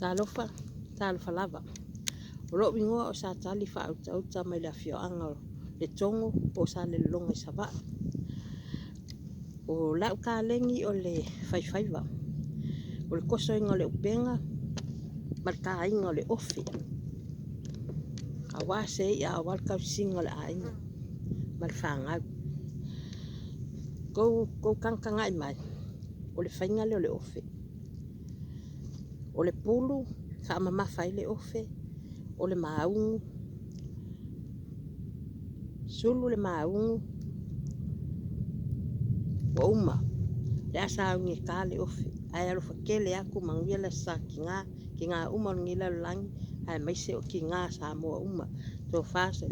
talofa lava. O lo ingoa o sa tali fa auta mai le afioanga le tongo o sa le longa i sava. O lau kalengi o le faifaiva. O le koso inga le upenga marka inga le ofi. Ka wase ia wal ka singa le ainga. Mal fangau. Ko kangkanga mai. O le fainga le o le ofi. O le pulu ka mama fai le ofi. O le maungu. Sulu le maungu. O uma. Le asa unge ka le ofi. Ai alo fakele aku manguia le sa ki ngā uma ngila langi. Ai maise o ki ngā sa moa uma. Tō fasa